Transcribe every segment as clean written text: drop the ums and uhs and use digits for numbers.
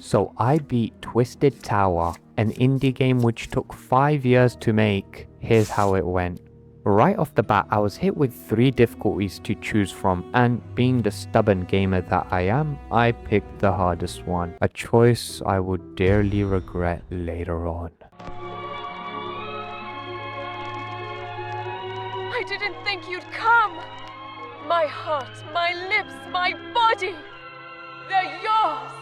So I beat Twisted Tower, an indie game which took 5 years to make. Here's how it went. Right off the bat, I was hit with 3 difficulties to choose from, and being the stubborn gamer that I am, I picked the hardest one, a choice I would dearly regret later on. I didn't think you'd come! My heart, my lips, my body! They're yours!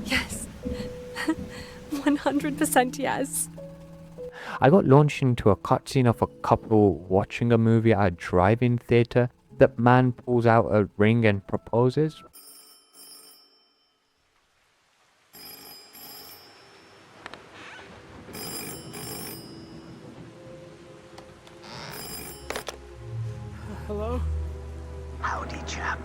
Yes. 100% yes. I got launched into a cutscene of a couple watching a movie at a drive-in theater. The man pulls out a ring and proposes. Hello? Howdy, chap.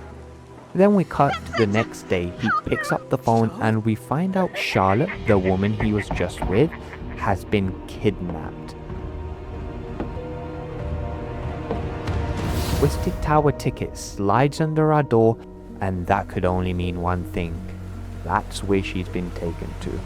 Then we cut to the next day. He picks up the phone and we find out Charlotte, the woman he was just with, has been kidnapped. Twisted Tower ticket slides under our door, and that could only mean one thing. That's where she's been taken to.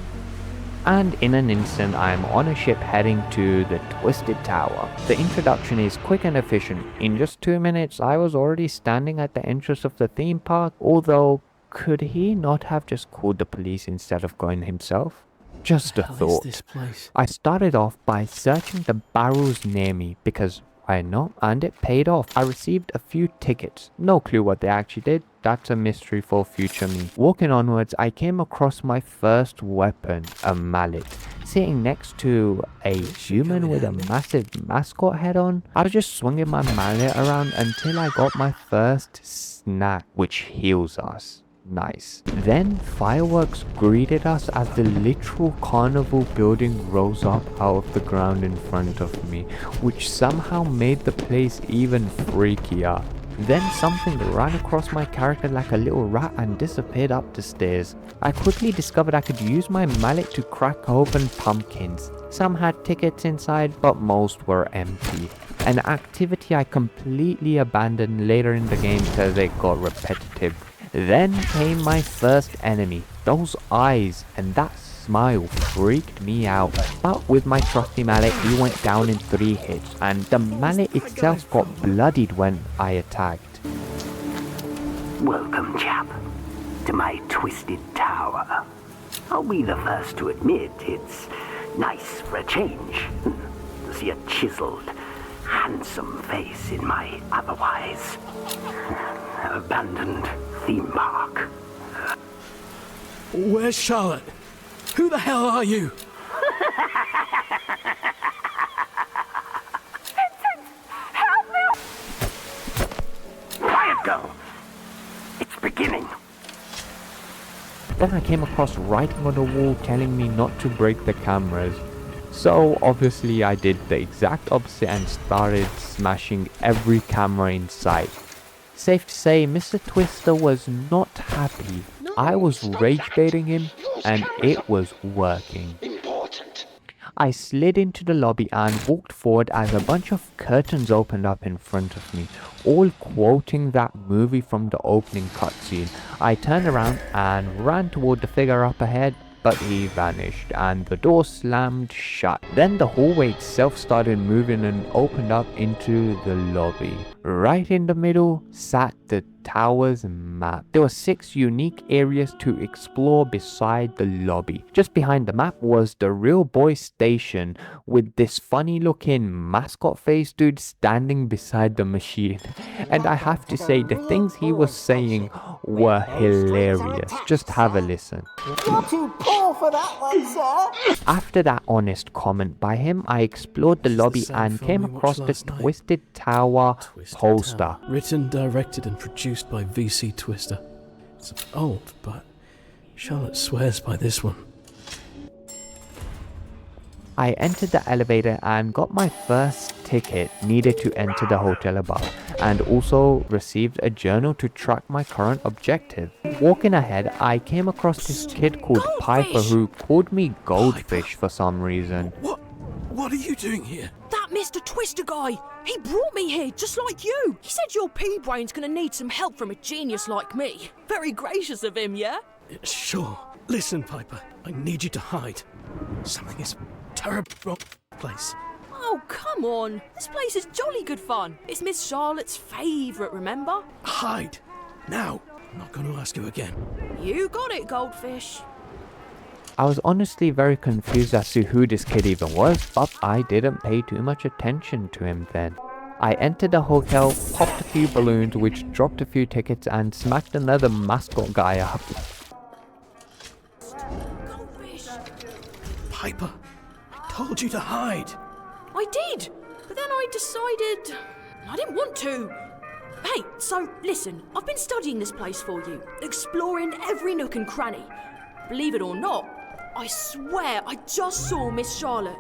And in an instant, I'm on a ship heading to the Twisted Tower. The introduction is quick and efficient. In just 2 minutes, I was already standing at the entrance of the theme park, although could he not have just called the police instead of going himself? Just a thought. This place? I started off by searching the barrels near me because why not? And it paid off. I received a few tickets. No clue what they actually did. That's a mystery for future me. Walking onwards, I came across my first weapon, a mallet, sitting next to a human with a massive mascot head on. I was just swinging my mallet around until I got my first snack, which heals us. Nice. Then fireworks greeted us as the literal carnival building rose up out of the ground in front of me, which somehow made the place even freakier. Then something ran across my character like a little rat and disappeared up the stairs. I quickly discovered I could use my mallet to crack open pumpkins. Some had tickets inside, but most were empty. An activity I completely abandoned later in the game because it got repetitive. Then came my first enemy, those eyes, and that smile freaked me out. But with my trusty mallet, he went down in 3 hits, and the mallet itself got bloodied when I attacked. Welcome, chap, to my Twisted Tower. I'll be the first to admit it's nice for a change to see a chiseled, handsome face in my otherwise abandoned theme park. Where's Charlotte? Who the hell are you? Vincent! Help me! Quiet, girl. It's beginning. Then I came across writing on the wall telling me not to break the cameras. So obviously I did the exact opposite and started smashing every camera in sight. Safe to say, Mr. Twister was not happy. I was rage baiting him and it was working. I slid into the lobby and walked forward as a bunch of curtains opened up in front of me, all quoting that movie from the opening cutscene. I turned around and ran toward the figure up ahead, but he vanished and the door slammed shut. Then the hallway itself started moving and opened up into the lobby. Right in the middle sat the tower's map. There were 6 unique areas to explore beside the lobby. Just behind the map was the real boy station with this funny looking mascot face dude standing beside the machine. And I have to say, the things he was saying were hilarious. Just have a listen. You're too poor for that one, sir. After that honest comment by him, I explored the lobby and came across the Twisted Tower poster. Written, directed and produced by VC Twister. It's old, but Charlotte swears by this one. I entered the elevator and got my first ticket needed to enter the hotel above, and also received a journal to track my current objective. Walking ahead, I came across this kid called Piper who called me Goldfish for some reason. What are you doing here? That that Mr. Twister guy. He brought me here just like you. He said your pea-brain's gonna need some help from a genius like me. Very gracious of him, yeah? Sure. Listen, Piper, I need you to hide. Something is terrible wrong place. Oh, come on. This place is jolly good fun. It's Miss Charlotte's favourite, remember? Hide! Now! I'm not going to ask you again. You got it, Goldfish. I was honestly very confused as to who this kid even was, but I didn't pay too much attention to him then. I entered the hotel, popped a few balloons which dropped a few tickets and smacked another mascot guy up. Goldfish. Piper, I told you to hide. I did, but then I decided I didn't want to. Hey, so listen, I've been studying this place for you, exploring every nook and cranny. Believe it or not, I swear I just saw Miss Charlotte.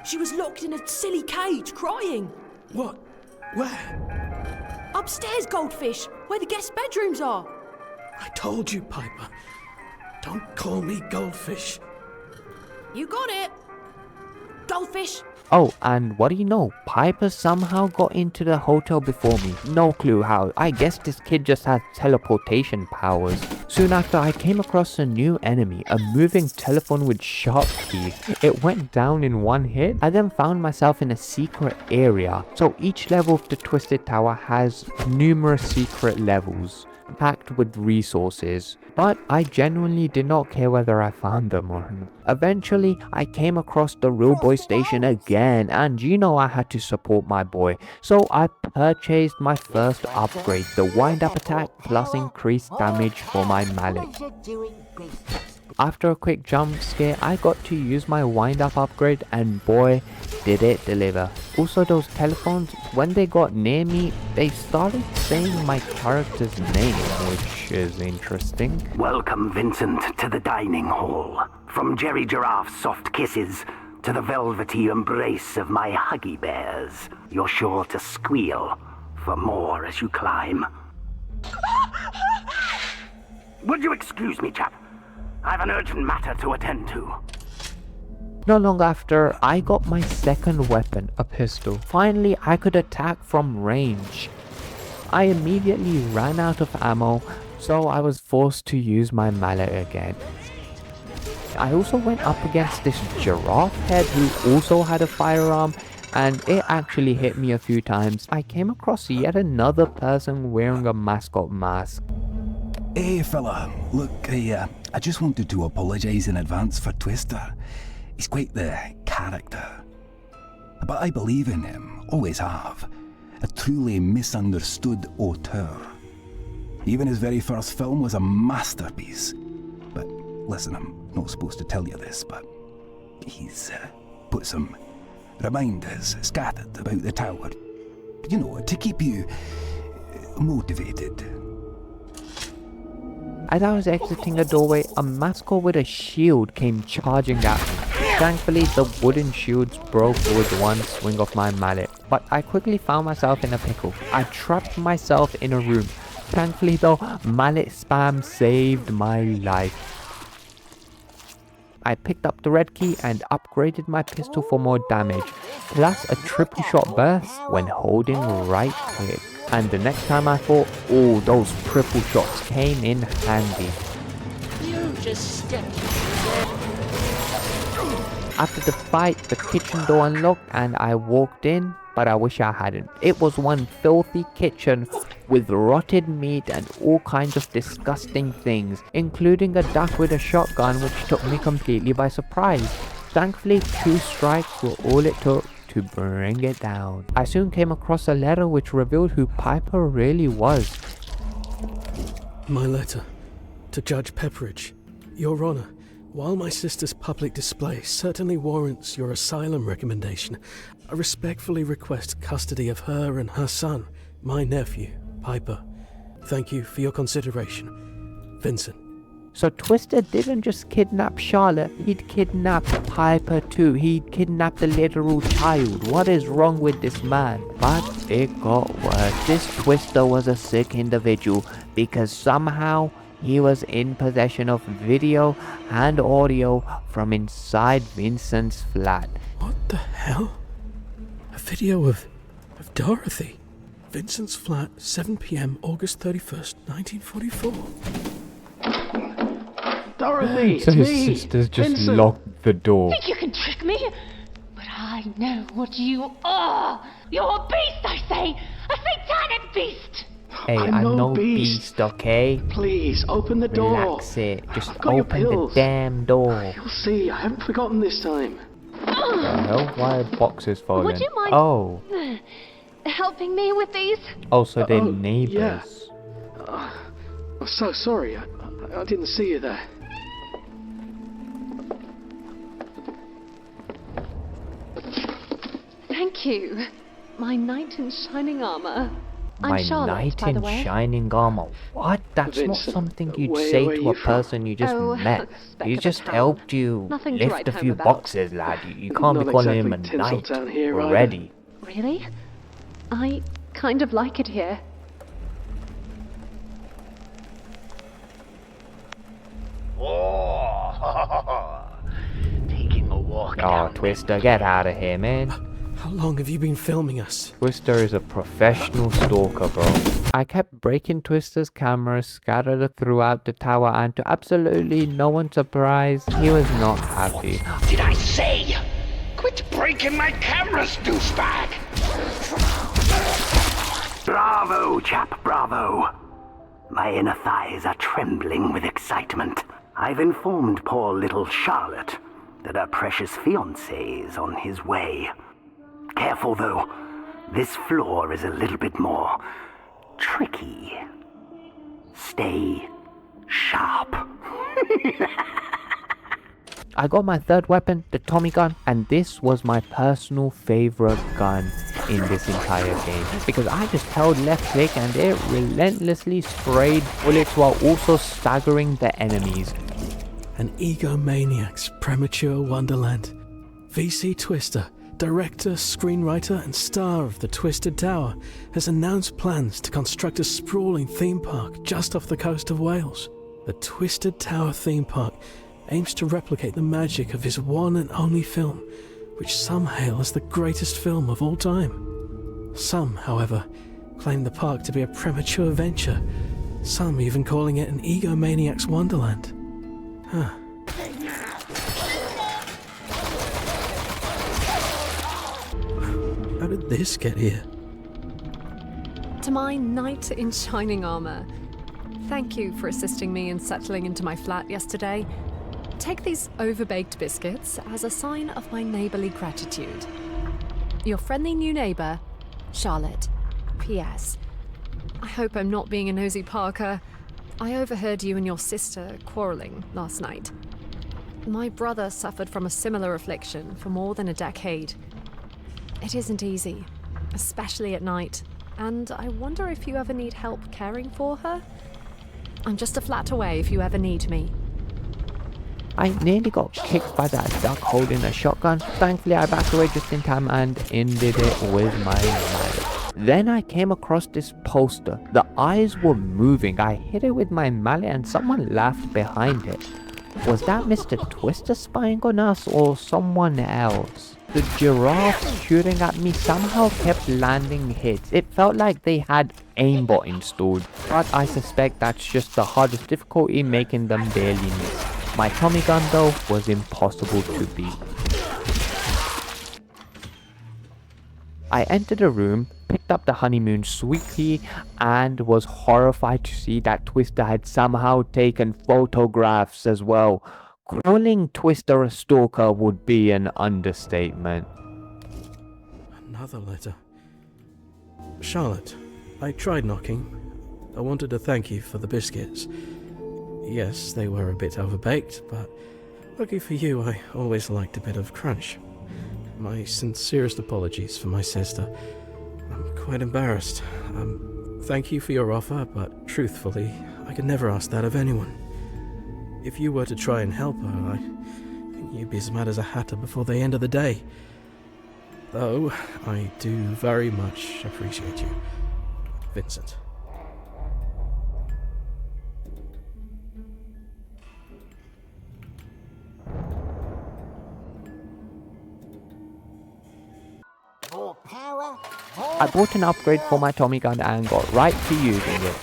She was locked in a silly cage, crying. What? Where? Upstairs, Goldfish, where the guest bedrooms are. I told you, Piper. Don't call me Goldfish. You got it. Goldfish. Oh, and what do you know? Piper somehow got into the hotel before me. No clue how. I guess this kid just has teleportation powers. Soon after, I came across a new enemy, a moving telephone with sharp teeth. It went down in one hit. I then found myself in a secret area. So each level of the Twisted Tower has numerous secret levels, packed with resources, but I genuinely did not care whether I found them or not. Eventually, I came across the real boy station again, and you know I had to support my boy, so I purchased my first upgrade, the wind-up attack plus increased damage for my mallet. After a quick jump scare, I got to use my wind-up upgrade, and boy, did it deliver. Also, those telephones, when they got near me, they started saying my character's name, which is interesting. Welcome, Vincent, to the dining hall. From Jerry Giraffe's soft kisses to the velvety embrace of my huggy bears, you're sure to squeal for more as you climb. Would you excuse me, chap? I've an urgent matter to attend to. Not long after, I got my second weapon, a pistol. Finally, I could attack from range. I immediately ran out of ammo, so I was forced to use my mallet again. I also went up against this giraffe head who also had a firearm, and it actually hit me a few times. I came across yet another person wearing a mascot mask. Hey fella, look, I just wanted to apologise in advance for Twister. He's quite the character. But I believe in him, always have. A truly misunderstood auteur. Even his very first film was a masterpiece. But listen, I'm not supposed to tell you this, but he's put some reminders scattered about the tower. You know, to keep you motivated. As I was exiting a doorway, a mascot with a shield came charging at me. Thankfully, the wooden shields broke with one swing of my mallet, but I quickly found myself in a pickle. I trapped myself in a room. Thankfully though, mallet spam saved my life. I picked up the red key and upgraded my pistol for more damage, plus a triple shot burst when holding right click. And the next time I fought, oh, those triple shots came in handy. You just stepped. After the fight, the kitchen door unlocked and I walked in, but I wish I hadn't. It was one filthy kitchen with rotted meat and all kinds of disgusting things, including a duck with a shotgun which took me completely by surprise. Thankfully, 2 strikes were all it took to bring it down. I soon came across a letter which revealed who Piper really was. My letter to Judge Pepperidge. Your Honor, while my sister's public display certainly warrants your asylum recommendation, I respectfully request custody of her and her son, my nephew, Piper. Thank you for your consideration. Vincent. So Twister didn't just kidnap Charlotte, he'd kidnapped Piper too. He'd kidnapped a literal child. What is wrong with this man? But it got worse. This Twister was a sick individual because somehow he was in possession of video and audio from inside Vincent's flat. What the hell? Have video of Dorothy. Vincent's flat, 7 p.m., August 31st, 1944. Dorothy, So it's his me, sisters just Vincent. locked the door. Think you can trick me? But I know what you are. You're a beast, I say! A satanic beast! Hey, I'm I'm no no beast. beast, okay? Please, open the door. Relax it. Just I've got your open the pills. damn door. You'll see, I haven't forgotten this time. The hell? Why are boxes falling? Would you mind Oh. helping me with these? Also, they're Oh, neighbors. I'm so sorry, I didn't see you there. Thank you. My knight in shining armor. My I'm Charlotte, knight by the in way. shining armor. What? That's not Vincent, something you'd where say are to you a from? person you just Oh, met. speck He of a just town. helped you Nothing to lift write a home few about. boxes, lad. You can't be Not calling him a exactly knight Tinseltown here either. already. Really? I kind of like it here. Oh, taking a walk Oh, down Twister, get out of here, man. How long have you been filming us? Twister is a professional stalker, bro. I kept breaking Twister's cameras scattered throughout the tower, and to absolutely no one's surprise, he was not happy. Did I say? Quit breaking my cameras, douchebag! Bravo, chap, bravo. My inner thighs are trembling with excitement. I've informed poor little Charlotte that her precious fiancé is on his way. Careful, though. This floor is a little bit more tricky. Stay sharp. I got my third weapon, the Tommy gun, and this was my personal favorite gun in this entire game because I just held left click and it relentlessly sprayed bullets while also staggering the enemies. An egomaniac's premature wonderland. VC Twister, director, screenwriter, and star of The Twisted Tower, has announced plans to construct a sprawling theme park just off the coast of Wales. The Twisted Tower theme park aims to replicate the magic of his one and only film, which some hail as the greatest film of all time. Some, however, claim the park to be a premature venture, some even calling it an egomaniac's wonderland. Huh. How did this get here? To my knight in shining armor, thank you for assisting me in settling into my flat yesterday. Take these overbaked biscuits as a sign of my neighborly gratitude. Your friendly new neighbor, Charlotte. P.S. I hope I'm not being a nosy Parker. I overheard you and your sister quarreling last night. My brother suffered from a similar affliction for more than a decade. It isn't easy, especially at night, and I wonder if you ever need help caring for her? I'm just a flat away if you ever need me. I nearly got kicked by that duck holding a shotgun. Thankfully, I backed away just in time and ended it with my mallet. Then I came across this poster. The eyes were moving. I hit it with my mallet and someone laughed behind it. Was that Mr. Twister spying on us or someone else? The giraffe shooting at me somehow kept landing hits. It felt like they had aimbot installed, but I suspect that's just the hardest difficulty, making them barely miss. My Tommy gun though was impossible to beat. I entered a room, picked up the honeymoon sweetie, and was horrified to see that Twister had somehow taken photographs as well. Calling Twister a stalker would be an understatement. Another letter. Charlotte, I tried knocking. I wanted to thank you for the biscuits. Yes, they were a bit overbaked, but lucky for you, I always liked a bit of crunch. My sincerest apologies for my sister. I'm quite embarrassed. Thank you for your offer, but truthfully, I could never ask that of anyone. If you were to try and help her, I think you'd be as mad as a hatter before the end of the day. Though, I do very much appreciate you. Vincent. Your I bought an upgrade for my Tommy gun and got right to using it.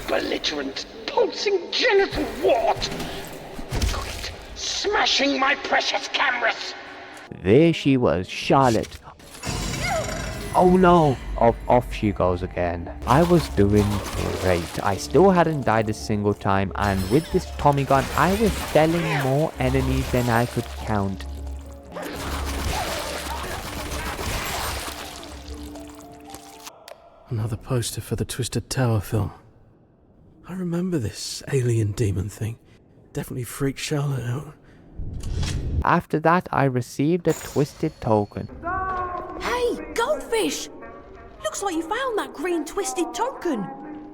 Belligerent, pulsing genital wart! Quit smashing my precious cameras! There she was, Charlotte. Oh no! Off she goes again. I was doing great. I still hadn't died a single time, and with this Tommy gun, I was felling more enemies than I could count. Another poster for the Twisted Tower film. I remember this alien demon thing. Definitely freaked Charlotte out. After that, I received a twisted token. Hey, Goldfish! Looks like you found that green twisted token.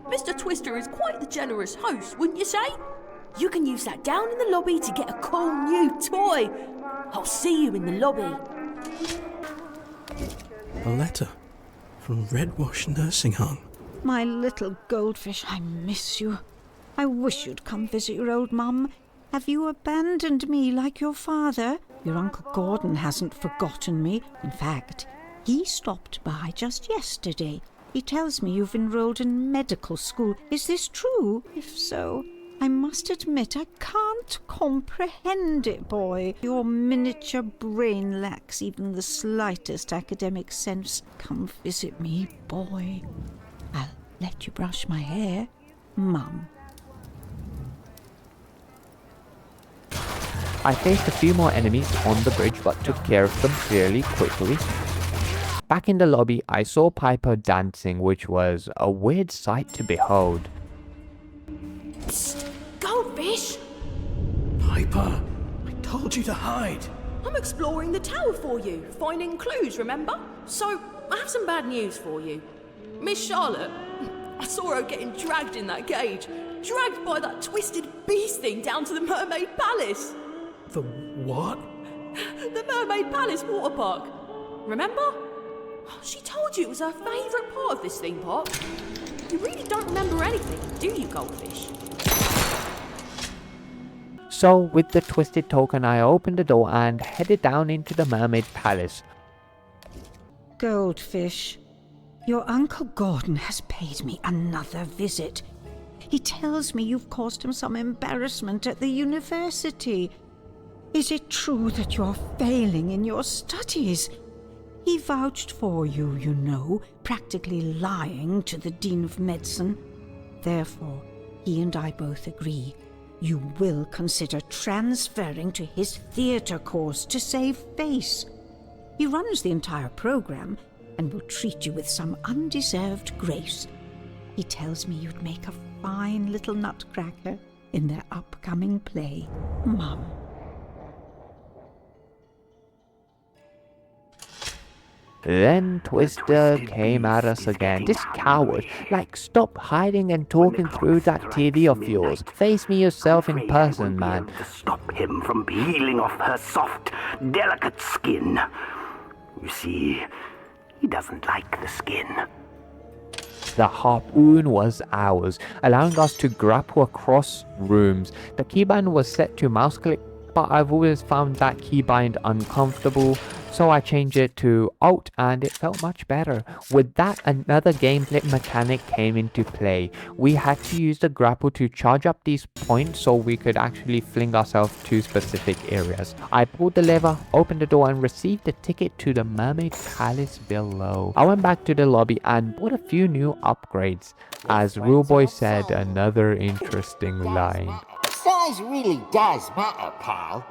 Mr. Twister is quite the generous host, wouldn't you say? You can use that down in the lobby to get a cool new toy. I'll see you in the lobby. A letter from Redwash Nursing Home. My little Goldfish, I miss you. I wish you'd come visit your old mum. Have you abandoned me like your father? Your Uncle Gordon hasn't forgotten me. In fact, he stopped by just yesterday. He tells me you've enrolled in medical school. Is this true? If so, I must admit I can't comprehend it, boy. Your miniature brain lacks even the slightest academic sense. Come visit me, boy. I'll let you brush my hair, Mum. I faced a few more enemies on the bridge but took care of them fairly quickly. Back in the lobby, I saw Piper dancing, which was a weird sight to behold. Psst, Goldfish! Piper, I told you to hide. I'm exploring the tower for you, finding clues, remember? So, I have some bad news for you. Miss Charlotte, I saw her getting dragged in that cage. Dragged by that twisted beast thing down to the Mermaid Palace. The what? The Mermaid Palace water park. Remember? She told you it was her favourite part of this theme park. You really don't remember anything, do you, Goldfish? So, with the twisted token, I opened the door and headed down into the Mermaid Palace. Goldfish, your Uncle Gordon has paid me another visit. He tells me you've caused him some embarrassment at the university. Is it true that you're failing in your studies? He vouched for you, you know, practically lying to the Dean of Medicine. Therefore, he and I both agree you will consider transferring to his theatre course to save face. He runs the entire program and will treat you with some undeserved grace. He tells me you'd make a fine little nutcracker in their upcoming play, Mum. Then Twister came at us again. This coward. Like, stop hiding and talking through that TV of yours. Face me yourself in person, man. To stop him from peeling off her soft, delicate skin. You see, he doesn't like the skin. The harpoon was ours, allowing us to grapple across rooms. The keybind was set to mouse click, but I've always found that keybind uncomfortable, so I changed it to Alt and it felt much better. With that, another gameplay mechanic came into play. We had to use the grapple to charge up these points so we could actually fling ourselves to specific areas. I pulled the lever, opened the door and received a ticket to the Mermaid Palace below. I went back to the lobby and bought a few new upgrades. As Ruleboy said, another interesting line. Size really does matter, pal.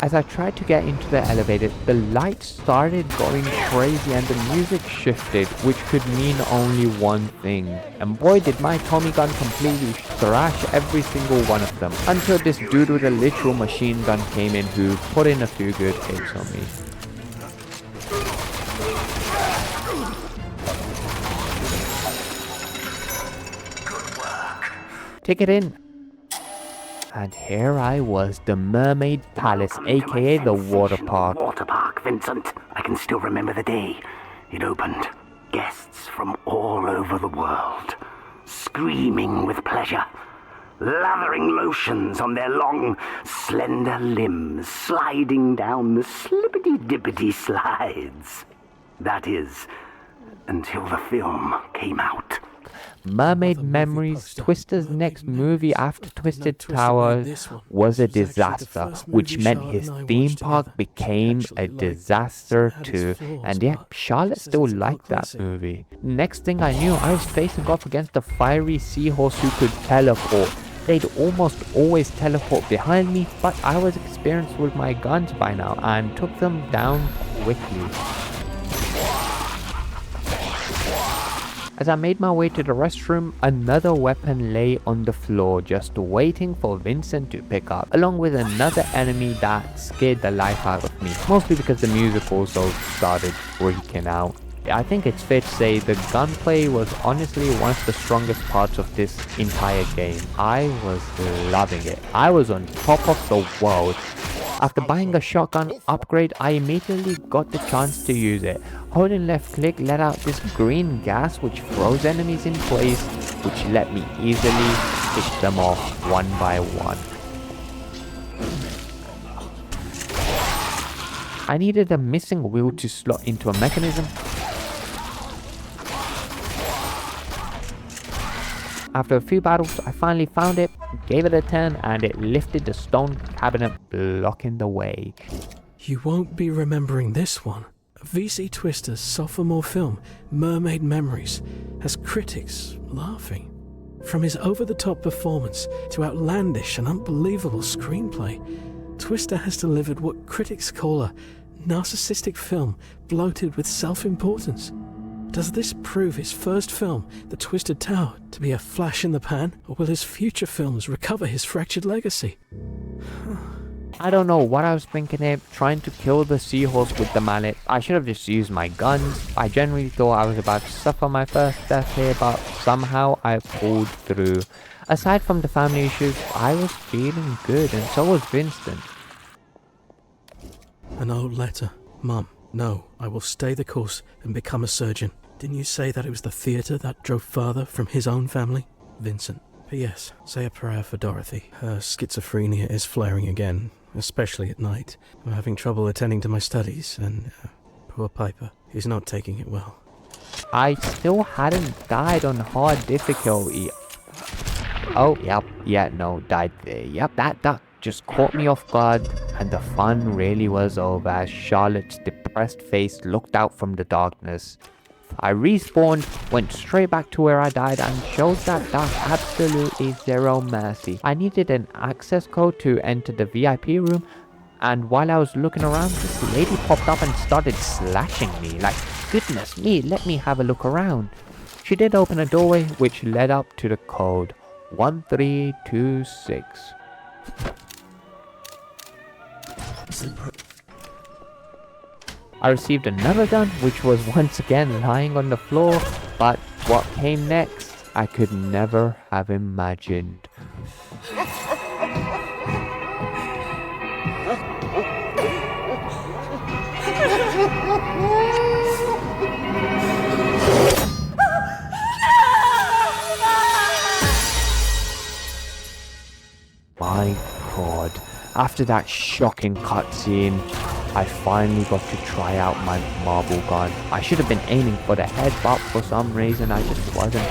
As I tried to get into the elevator, the lights started going crazy and the music shifted, which could mean only one thing. And boy did my Tommy gun completely thrash every single one of them, until this dude with a literal machine gun came in who put in a few good hits on me. Good work. Ticket in. And here I was, the Mermaid Palace, aka the water park. Water park, Vincent. I can still remember the day it opened. Guests from all over the world, screaming with pleasure. lathering lotions on their long, slender limbs, sliding down the slippity-dippity slides. That is, until the film came out. Mermaid Memories, Twister's next movie after Twisted Tower, was a disaster, which meant his theme park became a disaster too. And yet, Charlotte still liked that movie. Next thing I knew, I was facing off against a fiery seahorse who could teleport. They'd almost always teleport behind me, but I was experienced with my guns by now and took them down quickly. As I made my way to the restroom, another weapon lay on the floor just waiting for Vincent to pick up, along with another enemy that scared the life out of me, mostly because the music also started freaking out. I think it's fair to say the gunplay was honestly one of the strongest parts of this entire game. I was loving it. I was on top of the world. After buying a shotgun upgrade, I immediately got the chance to use it. Holding left click let out this green gas which froze enemies in place, which let me easily pick them off one by one. I needed a missing wheel to slot into a mechanism. After a few battles, I finally found it, gave it a turn, and it lifted the stone cabinet blocking the way. You won't be remembering this one. VC Twister's sophomore film, Mermaid Memories, has critics laughing. From his over-the-top performance to outlandish and unbelievable screenplay, Twister has delivered what critics call a narcissistic film bloated with self-importance. Does this prove his first film, The Twisted Tower, to be a flash in the pan, or will his future films recover his fractured legacy? I don't know what I was thinking there, trying to kill the seahorse with the mallet. I should have just used my guns. I genuinely thought I was about to suffer my first death here, but somehow I pulled through. Aside from the family issues, I was feeling good, and so was Vincent. An old letter. Mum, no, I will stay the course and become a surgeon. Didn't you say that it was the theatre that drove father from his own family? Vincent. P.S. Say a prayer for Dorothy. Her schizophrenia is flaring again, especially at night. I'm having trouble attending to my studies, and poor Piper, he's not taking it well. I still hadn't died on hard difficulty. Oh, yep, yeah, no, died there. Yep, that duck just caught me off guard, and the fun really was over as Charlotte's depressed face looked out from the darkness. I respawned, went straight back to where I died, and showed that duck absolutely zero mercy. I needed an access code to enter the VIP room, and while I was looking around, this lady popped up and started slashing me. Like, goodness me, let me have a look around. She did open a doorway which led up to the code 1326. I received another gun, which was once again lying on the floor, but what came next, I could never have imagined. My God, after that shocking cutscene, I finally got to try out my marble gun. I should have been aiming for the head, but for some reason I just wasn't.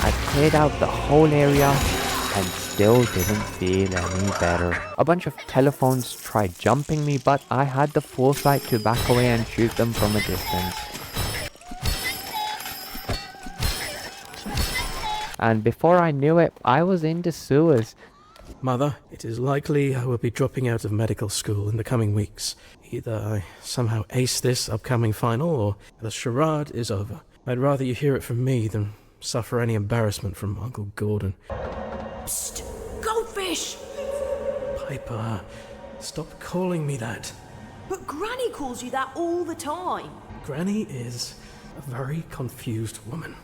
I cleared out the whole area and still didn't feel any better. A bunch of telephones tried jumping me, but I had the foresight to back away and shoot them from a distance. And before I knew it, I was in the sewers. Mother, it is likely I will be dropping out of medical school in the coming weeks. Either I somehow ace this upcoming final, or the charade is over. I'd rather you hear it from me than suffer any embarrassment from Uncle Gordon. Psst! Goldfish! Piper, stop calling me that. But Granny calls you that all the time. Granny is a very confused woman.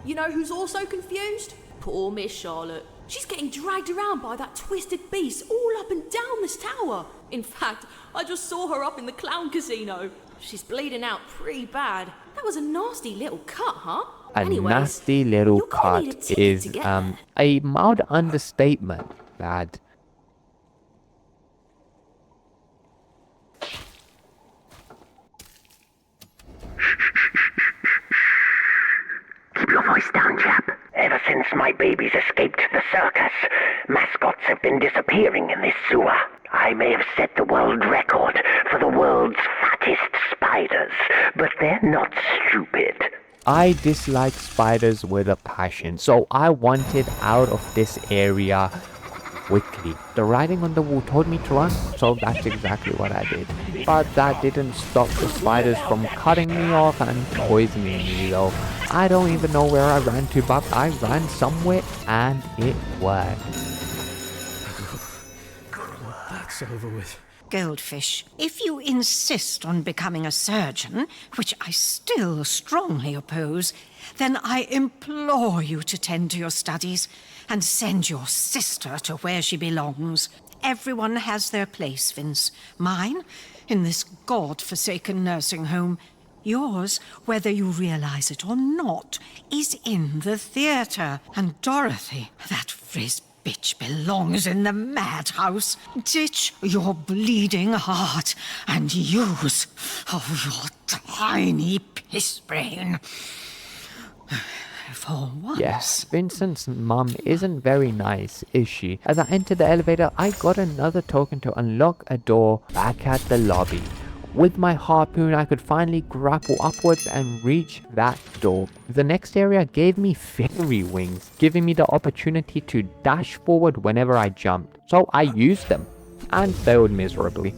You know who's also confused? Poor Miss Charlotte. She's getting dragged around by that twisted beast all up and down this tower. In fact, I just saw her up in the clown casino. She's bleeding out pretty bad. That was a nasty little cut, huh? A Anyways, nasty little you're gonna need a cut ticket is to get there. a mild understatement, lad. Keep your voice down, chap. Ever since my babies escaped the circus, mascots have been disappearing in this sewer. I may have set the world record for the world's fattest spiders, but they're not stupid. I dislike spiders with a passion, so I wanted out of this area quickly. The writing on the wall told me to run, so that's exactly what I did. But that didn't stop the spiders from cutting me off and poisoning me though. I don't even know where I ran to, but I ran somewhere and it worked. That's over with. Goldfish, if you insist on becoming a surgeon, which I still strongly oppose, then I implore you to tend to your studies and send your sister to where she belongs. Everyone has their place, Vince. Mine, in this god-forsaken nursing home. Yours, whether you realize it or not, is in the theater. And Dorothy, that frizz bitch belongs in the madhouse. Ditch your bleeding heart and use your tiny piss brain. For once. Yes, Vincent's mum isn't very nice, is she? As I entered the elevator, I got another token to unlock a door back at the lobby. With my harpoon, I could finally grapple upwards and reach that door. The next area gave me fairy wings, giving me the opportunity to dash forward whenever I jumped. So I used them, and failed miserably.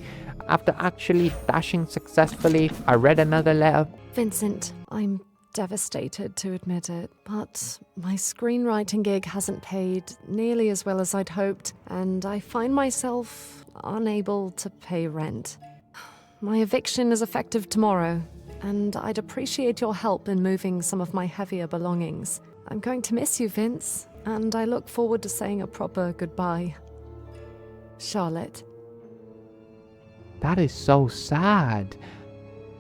After actually dashing successfully, I read another letter. Vincent, I'm devastated to admit it, but my screenwriting gig hasn't paid nearly as well as I'd hoped, and I find myself unable to pay rent. My eviction is effective tomorrow, and I'd appreciate your help in moving some of my heavier belongings. I'm going to miss you, Vince, and I look forward to saying a proper goodbye. Charlotte. That is so sad.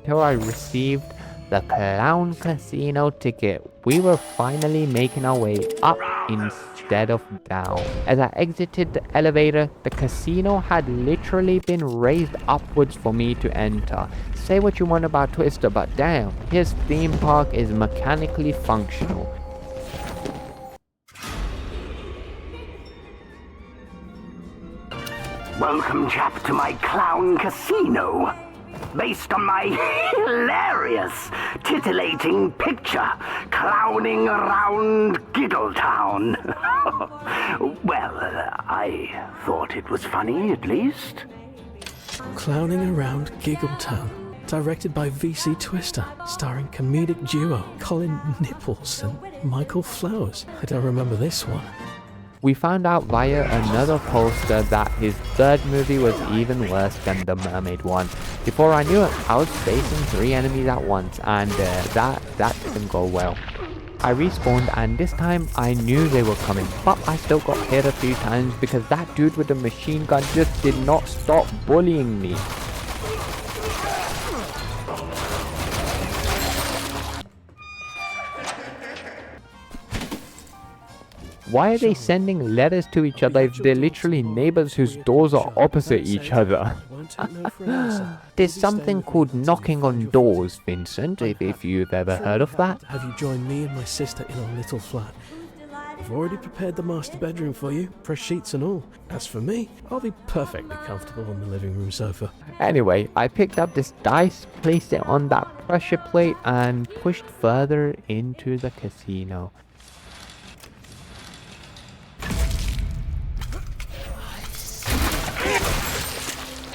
Till I received the Clown Casino ticket, we were finally making our way up instead of down. As I exited the elevator, the casino had literally been raised upwards for me to enter. Say what you want about Twister, but damn, his theme park is mechanically functional. Welcome, chap, to my clown casino. Based on my hilarious, titillating picture, clowning around Giggletown. Well, I thought it was funny, at least. Clowning Around Giggletown, directed by VC Twister, starring comedic duo Colin Nipples and Michael Flowers. I don't remember this one. We found out via another poster that his third movie was even worse than the mermaid one. Before I knew it, I was facing 3 enemies at once, and that didn't go well. I respawned, and this time I knew they were coming, but I still got hit a few times because that dude with the machine gun just did not stop bullying me. Why are they sending letters to each other if they're literally neighbors whose doors are opposite each other? There's something called knocking on doors, Vincent, if you've ever heard of that. Have you joined me and my sister in our little flat? I've already prepared the master bedroom for you, fresh sheets and all. As for me, I'll be perfectly comfortable on the living room sofa. Anyway, I picked up this dice, placed it on that pressure plate, and pushed further into the casino.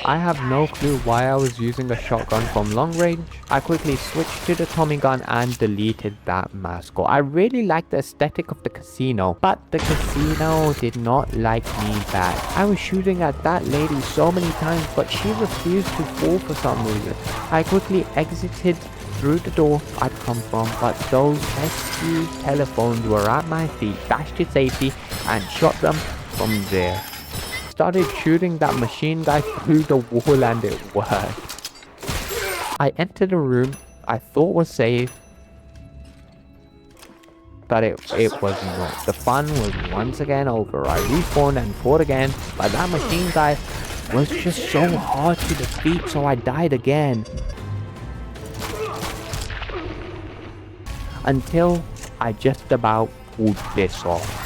I have no clue why I was using a shotgun from long range. I quickly switched to the Tommy gun and deleted that mascot. I really like the aesthetic of the casino, but the casino did not like me back. I was shooting at that lady so many times, but she refused to fall for some reason. I quickly exited through the door I'd come from, but those pesky telephones were at my feet, dashed to safety, and shot them from there. Started shooting that machine guy through the wall and it worked. I entered a room I thought was safe, but it was not. The fun was once again over. I respawned and fought again, but that machine guy was just so hard to defeat, so I died again. Until I just about pulled this off.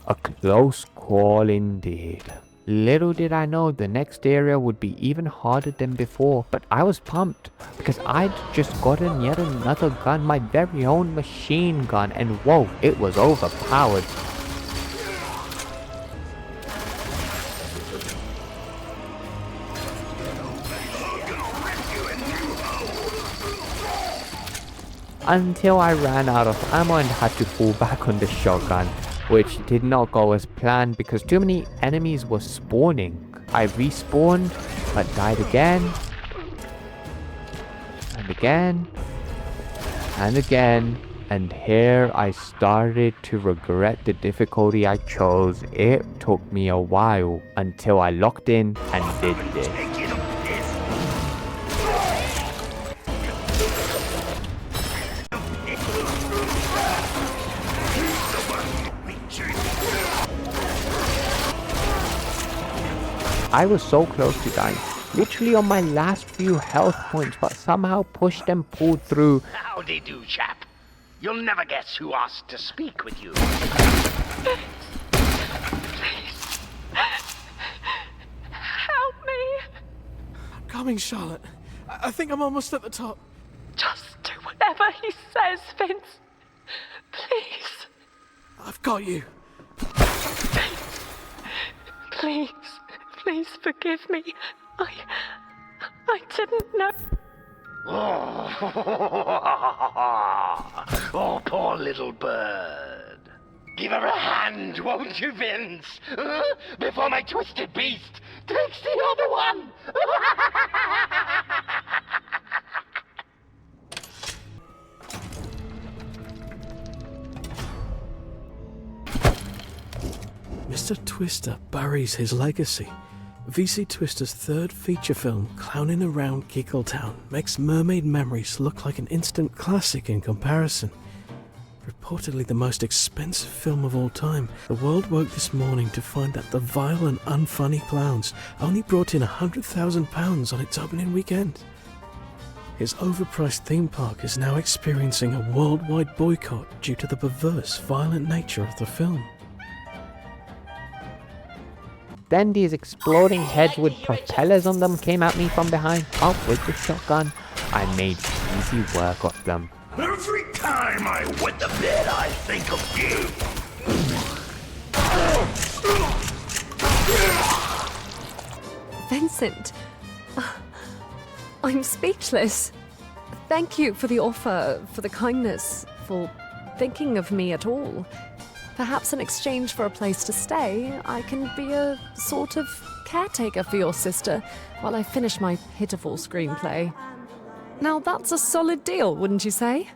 A close call indeed. Little did I know the next area would be even harder than before, but I was pumped because I'd just gotten yet another gun, my very own machine gun, and whoa, it was overpowered. Until I ran out of ammo and had to fall back on the shotgun, which did not go as planned because too many enemies were spawning. I respawned, but died again, and again, and again, and here I started to regret the difficulty I chose. It took me a while until I locked in and did this. I was so close to dying, literally on my last few health points, but somehow pushed and pulled through. Howdy do, chap. You'll never guess who asked to speak with you. Please. Help me. I'm coming, Charlotte. I think I'm almost at the top. Just do whatever he says, Vince. Please. I've got you. Please. Please forgive me. I didn't know. Oh, poor little bird. Give her a hand, won't you, Vince? Before my twisted beast takes the other one. Mr. Twister buries his legacy. VC Twister's third feature film, Clowning Around Giggletown, makes Mermaid Memories look like an instant classic in comparison. Reportedly the most expensive film of all time, the world woke this morning to find that the vile and unfunny clowns only brought in £100,000 on its opening weekend. His overpriced theme park is now experiencing a worldwide boycott due to the perverse, violent nature of the film. Then these exploding heads with propellers on them came at me from behind. Up with the shotgun, I made easy work of them. Every time I wet the bed, I think of you. Vincent, I'm speechless. Thank you for the offer, for the kindness, for thinking of me at all. Perhaps in exchange for a place to stay, I can be a sort of caretaker for your sister while I finish my pitiful screenplay. Now that's a solid deal, wouldn't you say?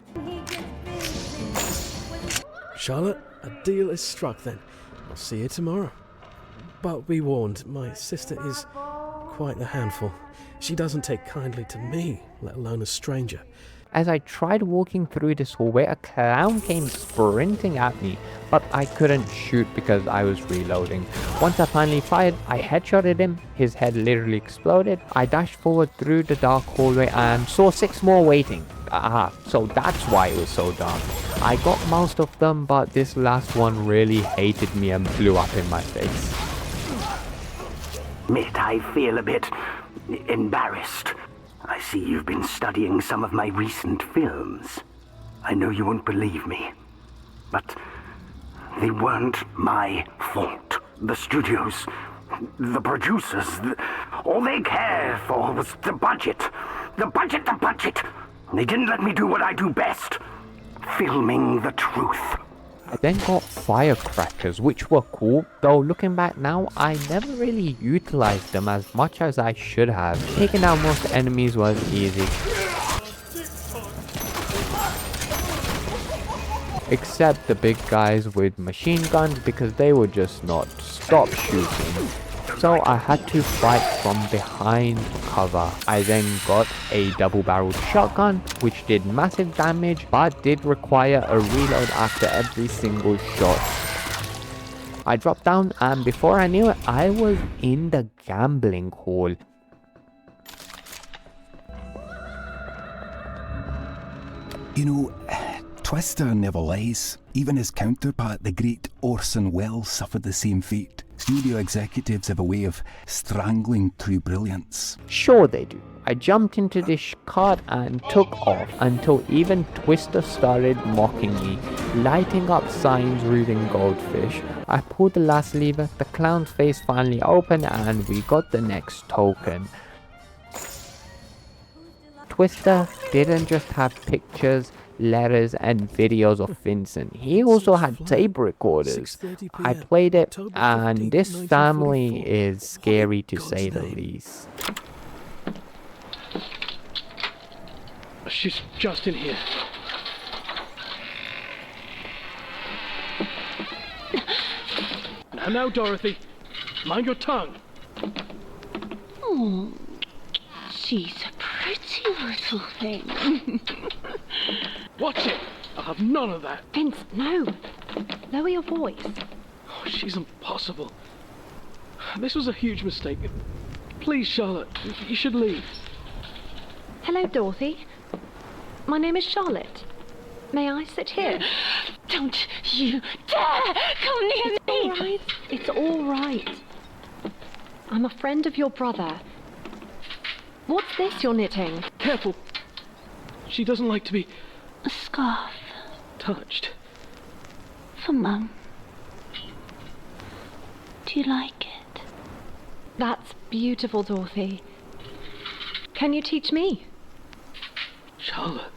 Charlotte, a deal is struck then. I'll see you tomorrow. But be warned, my sister is quite the handful. She doesn't take kindly to me, let alone a stranger. As I tried walking through this hallway, a clown came sprinting at me, but I couldn't shoot because I was reloading. Once I finally fired, I headshotted him, his head literally exploded. I dashed forward through the dark hallway and saw 6 more waiting. So that's why it was so dark. I got most of them, but this last one really hated me and blew up in my face. Admit I feel a bit embarrassed. I see you've been studying some of my recent films. I know you won't believe me, but they weren't my fault. The studios, the producers, all they cared for was the budget. The budget! They didn't let me do what I do best. filming the truth. I then got firecrackers, which were cool, though looking back now, I never really utilized them as much as I should have. Taking down most enemies was easy. Except the big guys with machine guns, because they would just not stop shooting. So I had to fight from behind cover. I then got a double-barreled shotgun, which did massive damage, but did require a reload after every single shot. I dropped down, and before I knew it, I was in the gambling hall. You know, Twister never lies. Even his counterpart, the great Orson Welles, suffered the same fate. Studio executives have a way of strangling true brilliance. Sure they do. I jumped into this cart and took off until even Twister started mocking me, lighting up signs reading goldfish. I pulled the last lever, the clown's face finally opened, and we got the next token. Twister didn't just have pictures, letters and videos of Vincent. He also had tape recorders. I played it, and this family is scary to say the least. She's just in here. Now, Dorothy, mind your tongue. Oh, she's a pretty little thing. Watch it! I'll have none of that. Vince, no. Lower your voice. Oh, she's impossible. This was a huge mistake. Please, Charlotte, you should leave. Hello, Dorothy. My name is Charlotte. May I sit here? Don't you dare come near me! It's all right. I'm a friend of your brother. What's this you're knitting? Careful. She doesn't like to be... A scarf. Touched. For Mum. Do you like it? That's beautiful, Dorothy. Can you teach me? Charlotte,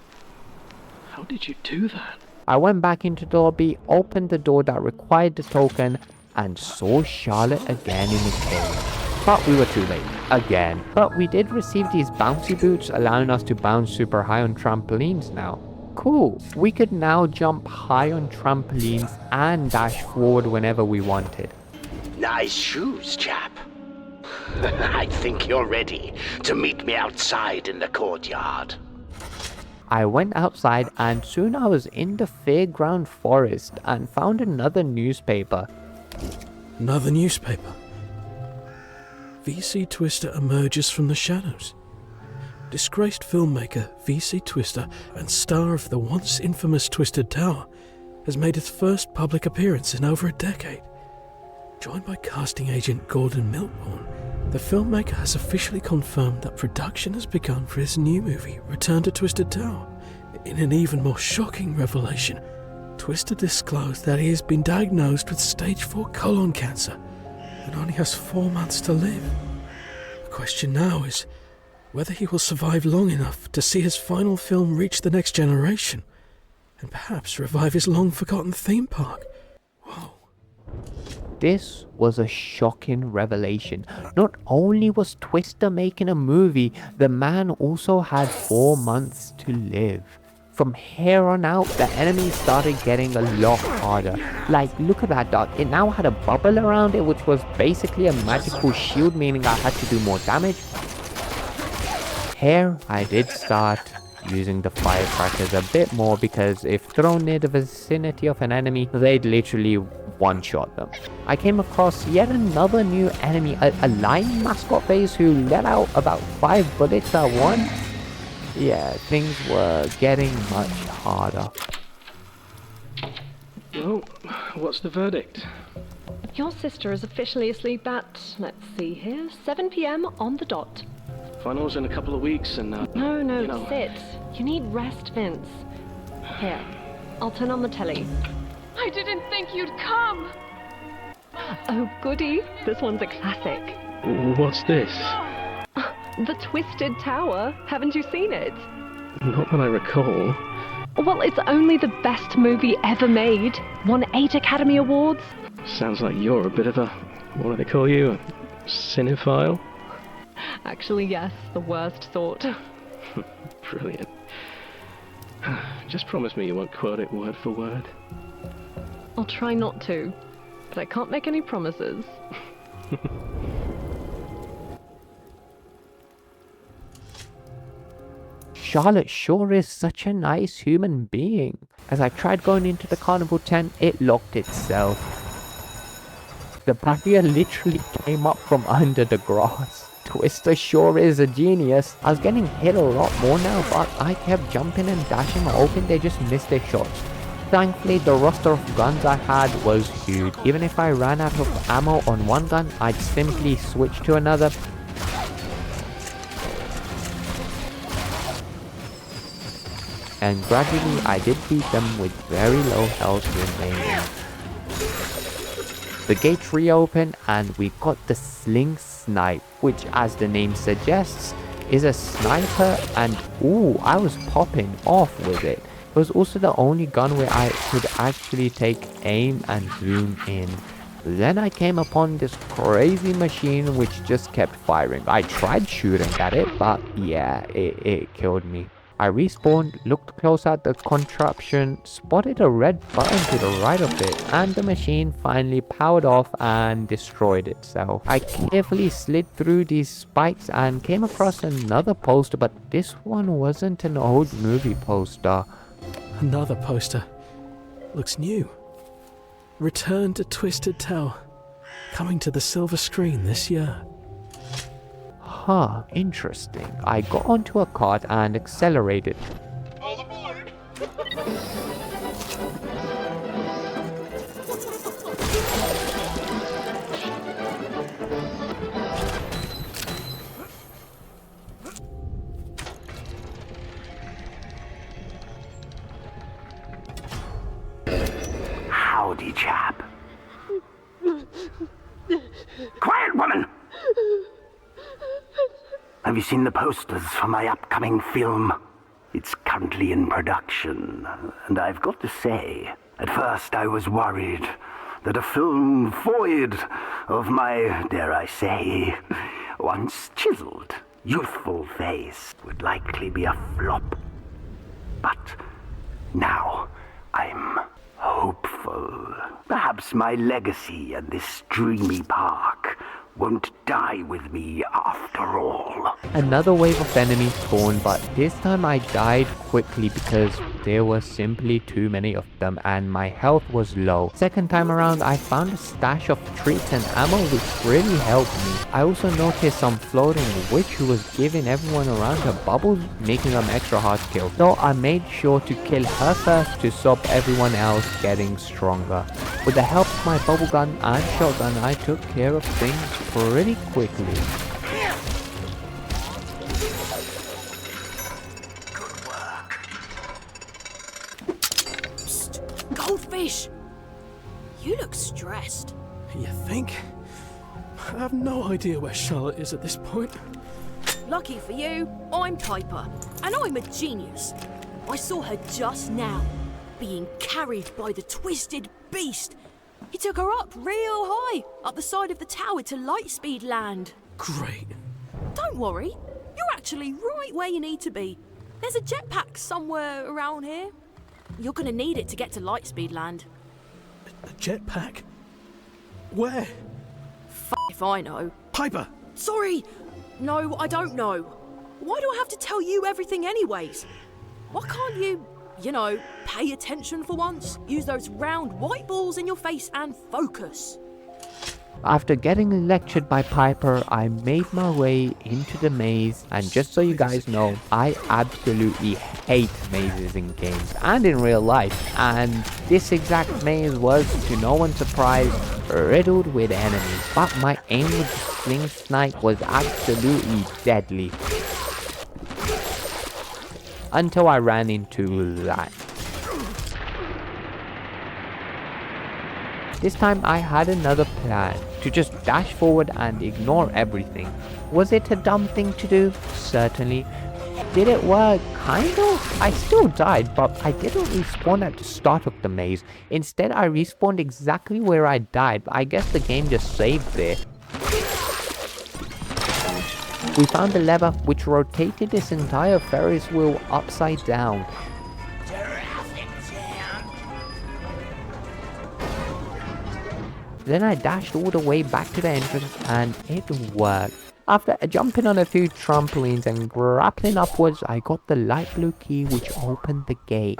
how did you do that? I went back into the lobby, opened the door that required the token, and saw Charlotte again in the cave. But we were too late, again. But we did receive these bouncy boots, allowing us to bounce super high on trampolines now. Cool, we could now jump high on trampolines and dash forward whenever we wanted. Nice shoes, chap. I think you're ready to meet me outside in the courtyard. I went outside and soon I was in the fairground forest and found another newspaper. Another newspaper. V.C. Twister emerges from the shadows. Disgraced filmmaker V.C. Twister and star of the once infamous Twisted Tower has made its first public appearance in over a decade. Joined by casting agent Gordon Miltborn, the filmmaker has officially confirmed that production has begun for his new movie, Return to Twisted Tower. In an even more shocking revelation, Twister disclosed that he has been diagnosed with stage 4 colon cancer and only has 4 months to live. The question now is whether he will survive long enough to see his final film reach the next generation and perhaps revive his long-forgotten theme park. Whoa. This was a shocking revelation. Not only was Twister making a movie, the man also had 4 months to live. From here on out, the enemies started getting a lot harder. Like, look at that dog. It now had a bubble around it, which was basically a magical shield, meaning I had to do more damage. Here, I did start using the firecrackers a bit more, because if thrown near the vicinity of an enemy, they'd literally one-shot them. I came across yet another new enemy, a lion mascot base who let out about 5 bullets at once. Yeah, things were getting much harder. Well, what's the verdict? Your sister is officially asleep at, let's see here, 7 p.m. on the dot. Finals in a couple of weeks and, No, sit. You need rest, Vince. Here, I'll turn on the telly. I didn't think you'd come. Oh, goody. This one's a classic. What's this? The Twisted Tower. Haven't you seen it? Not that I recall. Well, it's only the best movie ever made. Won 8 Academy Awards. Sounds like you're a bit of a, what do they call you, a cinephile? Actually, yes, the worst sort. Brilliant. Just promise me you won't quote it word for word. I'll try not to, but I can't make any promises. Charlotte sure is such a nice human being. As I tried going into the carnival tent, it locked itself. The barrier literally came up from under the grass. Twister sure is a genius. I was getting hit a lot more now, but I kept jumping and dashing, hoping they just missed their shots. Thankfully, the roster of guns I had was huge. Even if I ran out of ammo on one gun, I'd simply switch to another. And gradually I did beat them with very low health remaining. The gates reopened and we got the Sling Snipe, which as the name suggests is a sniper, and ooh, I was popping off with it. It was also the only gun where I could actually take aim and zoom in. Then I came upon this crazy machine which just kept firing. I tried shooting at it, but yeah, it killed me. I respawned, looked close at the contraption, spotted a red button to the right of it, and the machine finally powered off and destroyed itself. I carefully slid through these spikes and came across another poster, but this one wasn't an old movie poster. Another poster. Looks new. Return to Twisted Tower. Coming to the silver screen this year. Huh, interesting. I got onto a cart and accelerated. Howdy, chap. Quiet, woman! Have you seen the posters for my upcoming film? It's currently in production, and I've got to say, at first I was worried that a film void of my, dare I say, once chiseled, youthful face would likely be a flop. But now I'm hopeful. Perhaps my legacy and this dreamy park won't die with me after all. Another wave of enemies spawned, but this time I died quickly because there were simply too many of them and my health was low. Second time around I found a stash of treats and ammo which really helped me. I also noticed some floating witch who was giving everyone around her bubbles, making them extra hard to kill. So I made sure to kill her first to stop everyone else getting stronger. With the help of my bubble gun and shotgun, I took care of things pretty quickly. Psst, goldfish! You look stressed. You think? I have no idea where Charlotte is at this point. Lucky for you, I'm Piper, and I'm a genius. I saw her just now, being carried by the Twisted Beast. He took her up real high, up the side of the tower to Lightspeed Land. Great. Don't worry, you're actually right where you need to be. There's a jetpack somewhere around here. You're gonna need it to get to Lightspeed Land. A jetpack? Where? If I know. Piper! Sorry! No, I don't know. Why do I have to tell you everything anyways? Why can't you, pay attention for once? Use those round white balls in your face and focus. After getting lectured by Piper, I made my way into the maze, and just so you guys know, I absolutely hate mazes in games and in real life, and this exact maze was, to no one's surprise, riddled with enemies, but my aim with the Sling Snipe was absolutely deadly. Until I ran into that. This time I had another plan, to just dash forward and ignore everything. Was it a dumb thing to do? Certainly. Did it work? Kind of. I still died, but I didn't respawn at the start of the maze. Instead, I respawned exactly where I died, but I guess the game just saved there. We found a lever which rotated this entire Ferris wheel upside down. Then I dashed all the way back to the entrance and it worked. After jumping on a few trampolines and grappling upwards, I got the light blue key which opened the gate,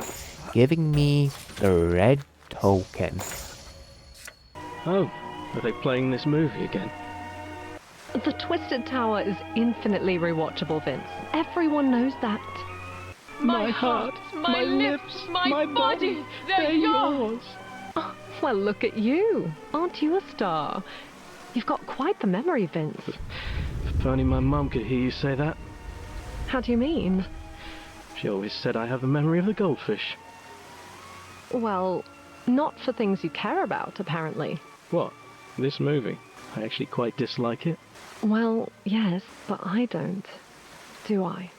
giving me the red token. Oh, are they playing this movie again? The Twisted Tower is infinitely rewatchable, Vince. Everyone knows that. My heart, my lips, my body, they're yours. Oh, well, look at you. Aren't you a star? You've got quite the memory, Vince. If only my mum could hear you say that. How do you mean? She always said I have the memory of the goldfish. Well, not for things you care about, apparently. What? This movie? I actually quite dislike it. Well, yes, but I don't. Do I?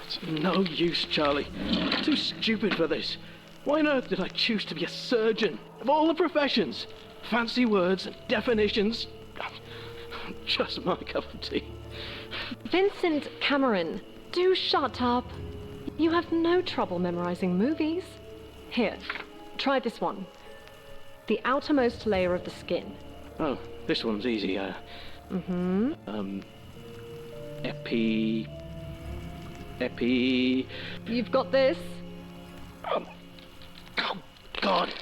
It's no use, Charlie. I'm too stupid for this. Why on earth did I choose to be a surgeon? Of all the professions, fancy words and definitions. Just my cup of tea. Vincent Cameron, do shut up. You have no trouble memorizing movies. Here, try this one. The outermost layer of the skin. Oh, this one's easy. Epi... You've got this? Oh, God.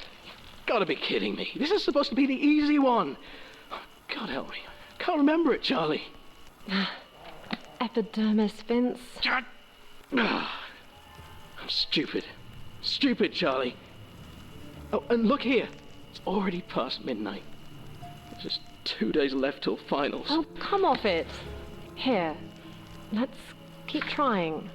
Gotta be kidding me. This is supposed to be the easy one. God help me. Can't remember it, Charlie. Epidermis, Vince. I'm stupid. Stupid, Charlie. Oh, and look here. It's already past midnight. There's just 2 days left till finals. Oh, come off it. Here, let's keep trying.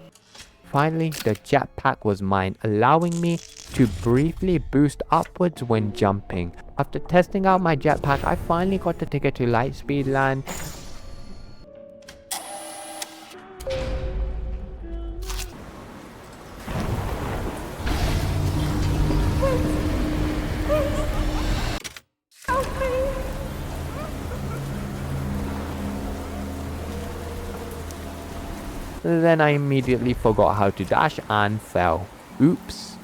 Finally, the jetpack was mine, allowing me to briefly boost upwards when jumping. After testing out my jetpack, I finally got the ticket to Lightspeed Land. Then I immediately forgot how to dash and fell. Oops.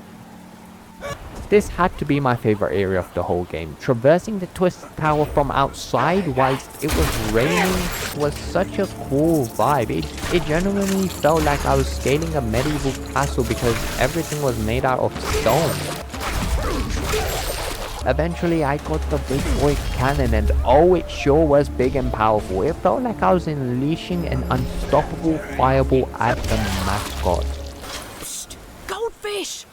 This had to be my favorite area of the whole game. Traversing the Twisted Tower from outside whilst it was raining was such a cool vibe. It genuinely felt like I was scaling a medieval castle because everything was made out of stone. Eventually I got the big boy cannon and oh, it sure was big and powerful. It felt like I was unleashing an unstoppable fireball at the mascot. Psst! Goldfish!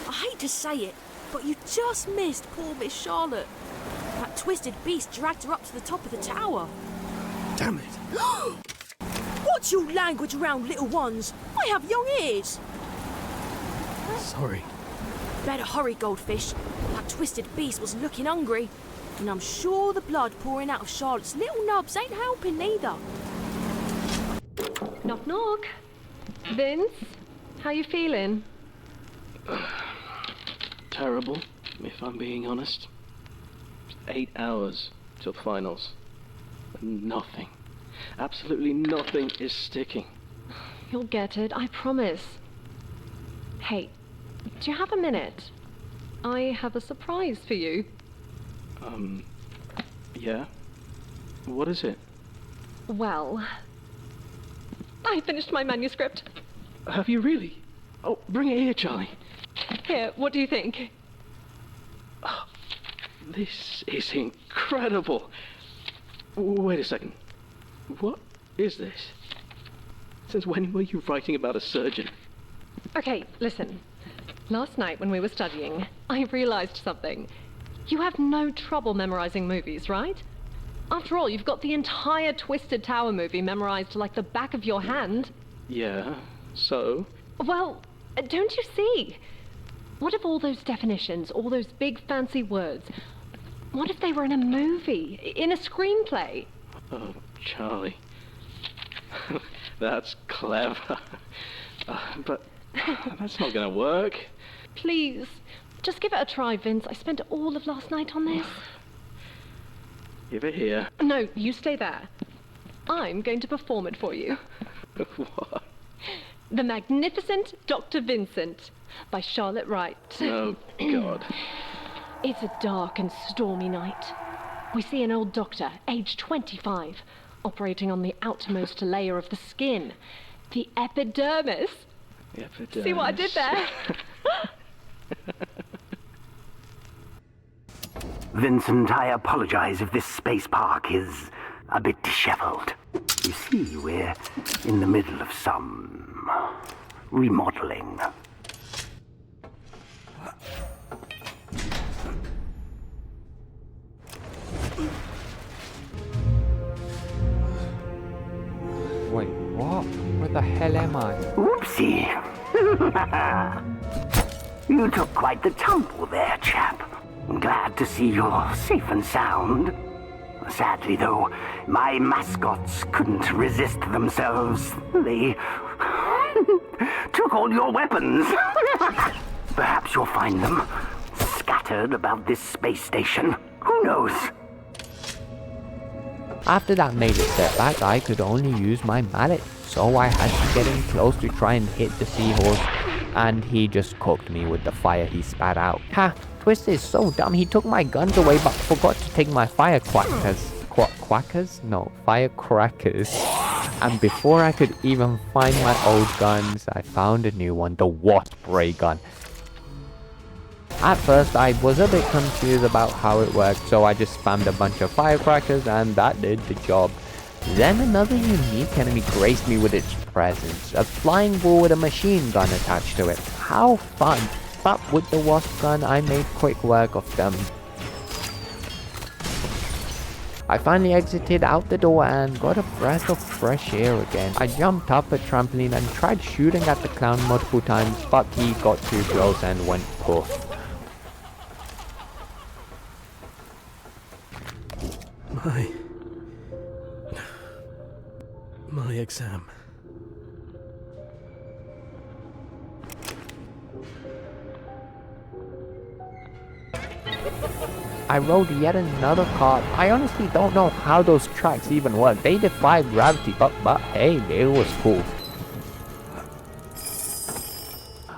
I hate to say it, but you just missed poor Miss Charlotte. That twisted beast dragged her up to the top of the tower. Damn it. What's your language around little ones? I have young ears. Sorry. Better hurry, Goldfish. That twisted beast was looking hungry, and I'm sure the blood pouring out of Charlotte's little nubs ain't helping neither. Knock knock. Vince, how you feeling? Terrible, if I'm being honest. 8 hours till finals. And nothing. Absolutely nothing is sticking. You'll get it, I promise. Hey, do you have a minute? I have a surprise for you. Yeah? What is it? Well, I finished my manuscript. Have you really? Oh, bring it here, Charlie. Here, what do you think? Oh, this is incredible. Wait a second. What is this? Since when were you writing about a surgeon? Okay, listen. Last night when we were studying, I realized something. You have no trouble memorizing movies, right? After all, you've got the entire Twisted Tower movie memorized like the back of your hand. Yeah, so? Well, don't you see? What if all those definitions, all those big fancy words, what if they were in a movie, in a screenplay? Oh, Charlie. That's clever. But that's not gonna work. Please, just give it a try, Vince. I spent all of last night on this. Give it here. No, you stay there. I'm going to perform it for you. What? The Magnificent Dr. Vincent by Charlotte Wright. Oh, God. It's a dark and stormy night. We see an old doctor, aged 25, operating on the outermost layer of the skin, the epidermis. The epidermis. See what I did there? Vincent, I apologize if this space park is a bit disheveled. You see, we're in the middle of some remodeling. Wait, what? Where the hell am I? Oopsie. You took quite the tumble there, chap. Glad to see you're safe and sound. Sadly, though, my mascots couldn't resist themselves. They took all your weapons. Perhaps you'll find them scattered about this space station. Who knows? After that major setback, I could only use my mallet, so I had to get in close to try and hit the seahorse, and he just cooked me with the fire he spat out. Ha! Twister is so dumb, he took my guns away but forgot to take my firecrackers. Quackers? No, firecrackers. And before I could even find my old guns, I found a new one, the wasp ray gun. At first, I was a bit confused about how it worked, so I just spammed a bunch of firecrackers and that did the job. Then another unique enemy graced me with its presence, a flying bull with a machine gun attached to it. How fun! But with the wasp gun, I made quick work of them. I finally exited out the door and got a breath of fresh air again. I jumped up a trampoline and tried shooting at the clown multiple times, but he got too close and went poof. My exam. I rode yet another car. I honestly don't know how those tracks even work. They defy gravity, but hey, it was cool.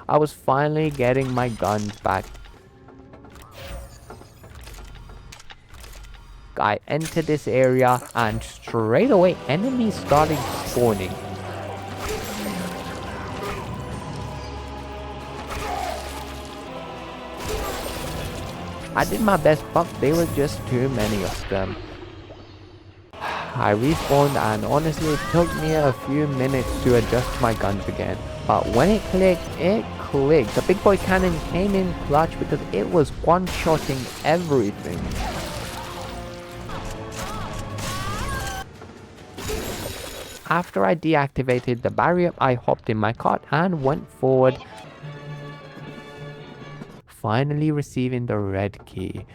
I was finally getting my guns back. I entered this area and straight away enemies started spawning. I did my best, but there were just too many of them. I respawned and honestly it took me a few minutes to adjust my guns again. But when it clicked, it clicked. The big boy cannon came in clutch because it was one-shotting everything. After I deactivated the barrier, I hopped in my cart and went forward, finally receiving the red key.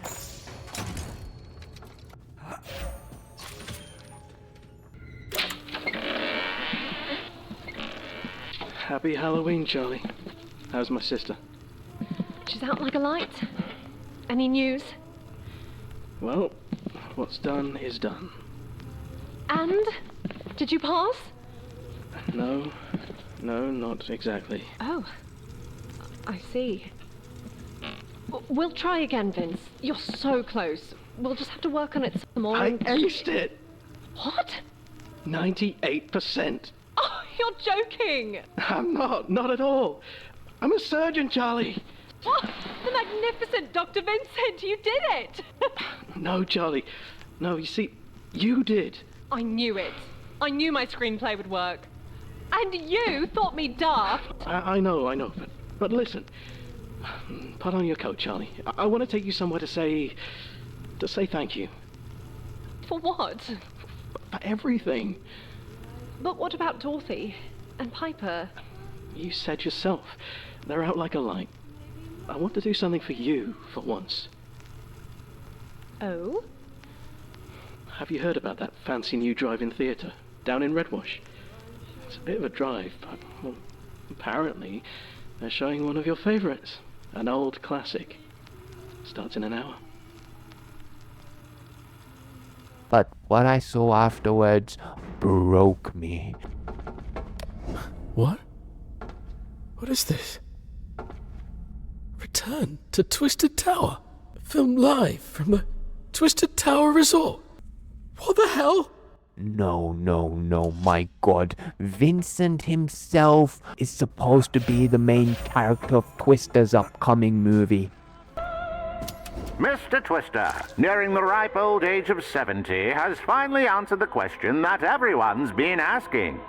Happy Halloween, Charlie. How's my sister? She's out like a light. Any news? Well, what's done is done. And? Did you pass? No, not exactly. Oh, I see. We'll try again, Vince. You're so close. We'll just have to work on it some more. I aced it! What? 98%. Oh, you're joking! I'm not at all. I'm a surgeon, Charlie. What? The magnificent Dr. Vincent, you did it! No, Charlie. No, you see, you did. I knew it. I knew my screenplay would work. And you thought me daft. I know, but listen. Put on your coat, Charlie. I want to take you somewhere to say thank you. For what? For everything. But what about Dorothy and Piper? You said yourself, they're out like a light. I want to do something for you, for once. Oh? Have you heard about that fancy new drive-in theatre down in Redwash? It's a bit of a drive, but well, apparently they're showing one of your favourites, an old classic. Starts in an hour. But what I saw afterwards broke me. What? What is this? Return to Twisted Tower. Filmed live from the Twisted Tower Resort. What the hell? No, my god. Vincent himself is supposed to be the main character of Twister's upcoming movie. Mr. Twister, nearing the ripe old age of 70, has finally answered the question that everyone's been asking.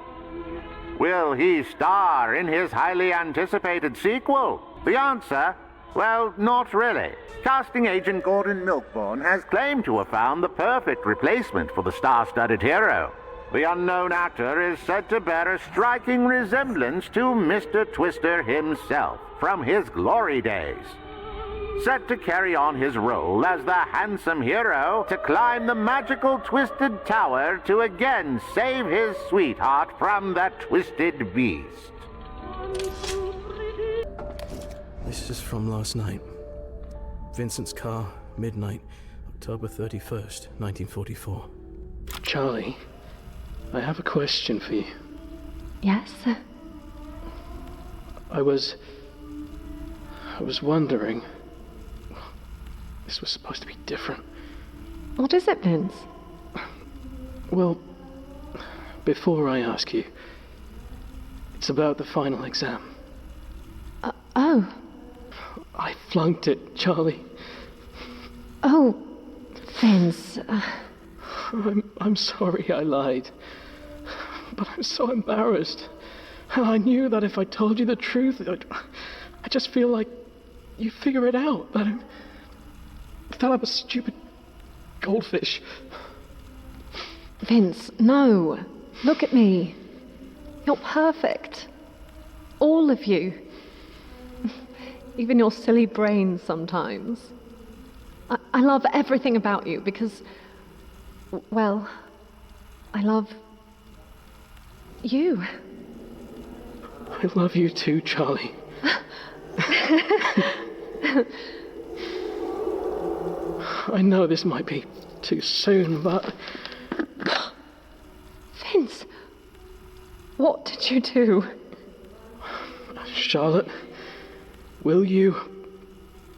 Will he star in his highly anticipated sequel? The answer? Well, not really. Casting agent Gordon Milkborn has claimed to have found the perfect replacement for the star-studded hero. The unknown actor is said to bear a striking resemblance to Mr. Twister himself from his glory days. Set to carry on his role as the handsome hero to climb the magical Twisted Tower to again save his sweetheart from the Twisted Beast. This is from last night. Vincent's car, midnight, October 31st, 1944. Charlie, I have a question for you. Yes? I was wondering... This was supposed to be different. What is it, Vince? Well, before I ask you, it's about the final exam. Oh. I flunked it, Charlie. Oh, Vince. I'm sorry I lied. But I'm so embarrassed. And I knew that if I told you the truth, I just feel like you'd figure it out. That I'm a stupid goldfish. Vince, no. Look at me. You're perfect. All of you. Even your silly brain sometimes. I love everything about you because, well, I love you. I love you too, Charlie. I know this might be too soon, but... Vince, what did you do? Charlotte, will you...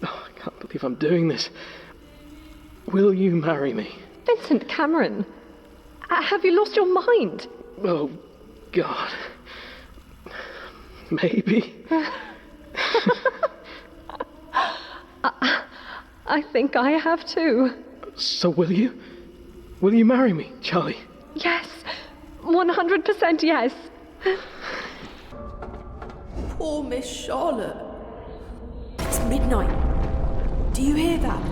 Oh, I can't believe I'm doing this. Will you marry me? Vincent Cameron, have you lost your mind? Oh, God. Maybe. I think I have too. So will you? Will you marry me, Charlie? Yes. 100% yes. Poor Miss Charlotte. It's midnight. Do you hear that?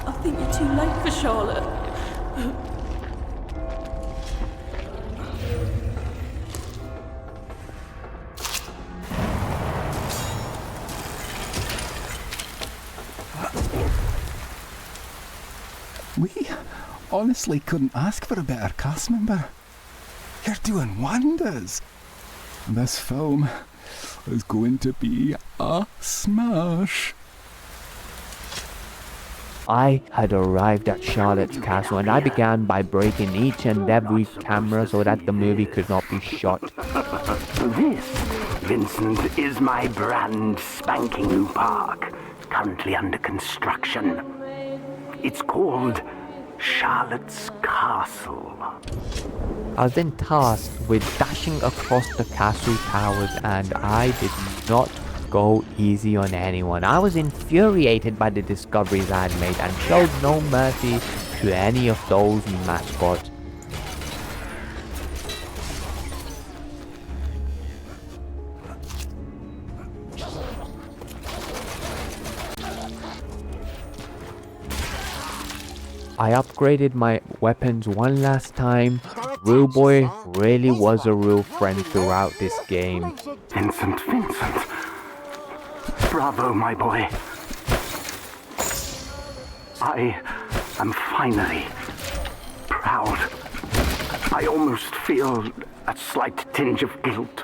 I think you're too late for Charlotte. We honestly couldn't ask for a better cast member. You're doing wonders. This film is going to be a smash. I had arrived at Charlotte's castle and I began by breaking each and every camera so that the movie could not be shot. This, Vincent, is my brand spanking new park, currently under construction. It's called Charlotte's Castle. I was then tasked with dashing across the castle towers and I did not go easy on anyone. I was infuriated by the discoveries I had made and showed no mercy to any of those mascots. I upgraded my weapons one last time. Real Boy really was a real friend throughout this game. Vincent, Bravo, my boy. I am finally proud. I almost feel a slight tinge of guilt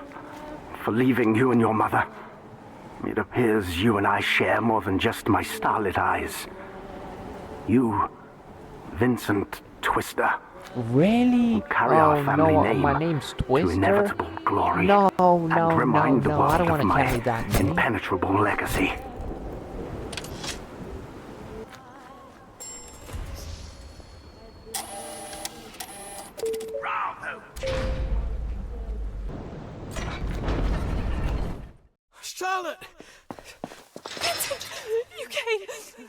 for leaving you and your mother. It appears you and I share more than just my starlit eyes. You, Vincent Twister. Really? Carry our family name my name's Twister. to inevitable glory. No, and remind the world I don't of want to my carry that name. impenetrable legacy. Bravo! Charlotte! Vincent, you came.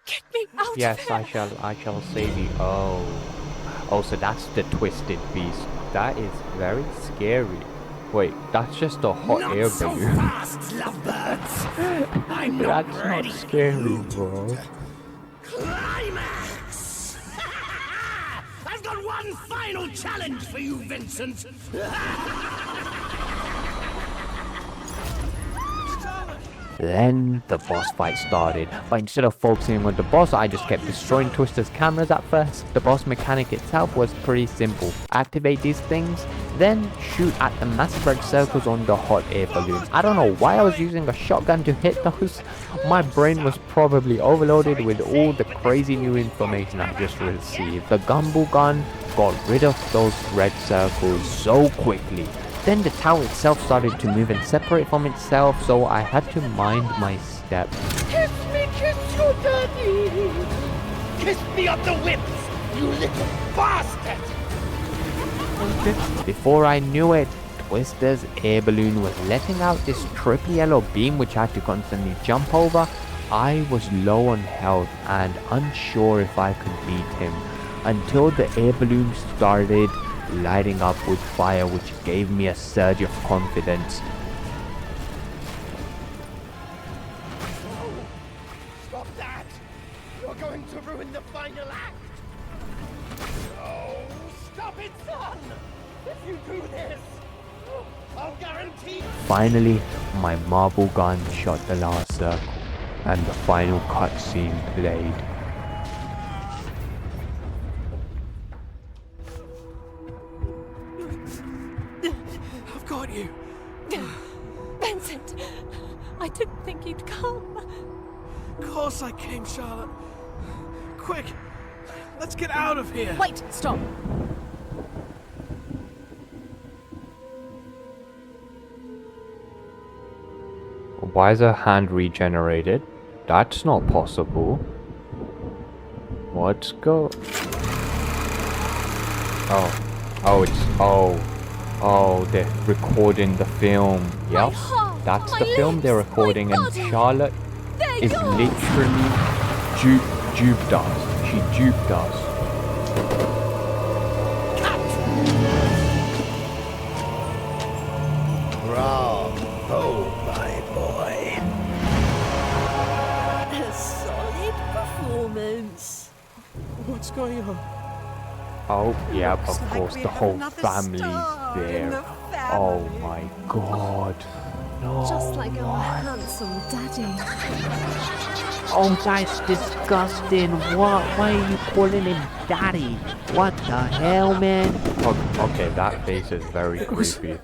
Get me out Yes, of here. I shall save you. Oh, so that's the twisted beast. That is very scary. Wait, that's just a hot air balloon. Fast, lovebirds. I'm not That's ready. not scary, bro. Climax! I've got one final challenge for you, Vincent. Then the boss fight started, but instead of focusing on the boss, I just kept destroying Twister's cameras at first. The boss mechanic itself was pretty simple. Activate these things, then shoot at the massive red circles on the hot air balloons. I don't know why I was using a shotgun to hit those. My brain was probably overloaded with all the crazy new information I just received. The Gumball gun got rid of those red circles so quickly. Then the tower itself started to move and separate from itself, so I had to mind my step. Kiss me, kiss your daddy. Kiss me on the lips, you little bastard. Before I knew it, Twister's air balloon was letting out this trippy yellow beam which I had to constantly jump over. I was low on health and unsure if I could beat him, until the air balloon started lighting up with fire, which gave me a surge of confidence. Stop that. You're going to ruin the final act. Oh, stop it, son. If you do this, I'll guarantee. Finally, my marble gun shot the last circle, and the final cutscene played. I've got you. Vincent, I didn't think you'd come. Of course I came, Charlotte. Quick, let's get out of here. Wait, stop. Why is her hand regenerated? That's not possible. What's go? Oh, they're recording the film. Yep, that's the film they're recording, and Charlotte is literally duped us. She duped us. Bravo, my boy. A solid performance. What's going on? Oh, yeah, of course, we the have whole another family's star in there. the Oh family. my god. No. Just like our handsome daddy. Oh, that's disgusting. What? Why are you calling him daddy? What the hell, man? Okay, that face is very creepy.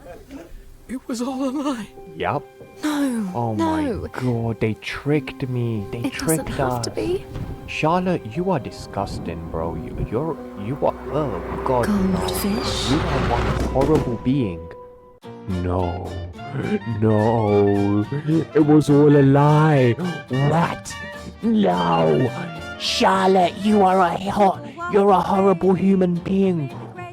It was all a lie. Yep. No. Oh no. my god, they tricked me. They It tricked doesn't have us. to be. Charlotte, you are disgusting, bro. You are. Oh god. Goldfish. You are one horrible being. No. No. It was all a lie. What? No. Charlotte, you're a horrible human being.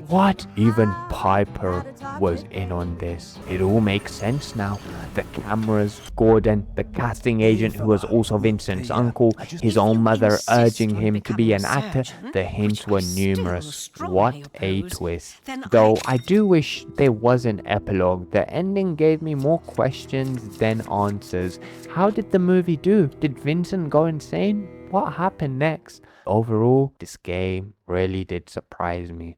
What? Even Piper was in on this. It all makes sense now. The cameras, Gordon, the casting agent who was also Vincent's uncle, his own mother urging him to be an actor. The hints were numerous. What a twist. Though I do wish there was an epilogue. The ending gave me more questions than answers. How did the movie do? Did Vincent go insane? What happened next? Overall, this game really did surprise me.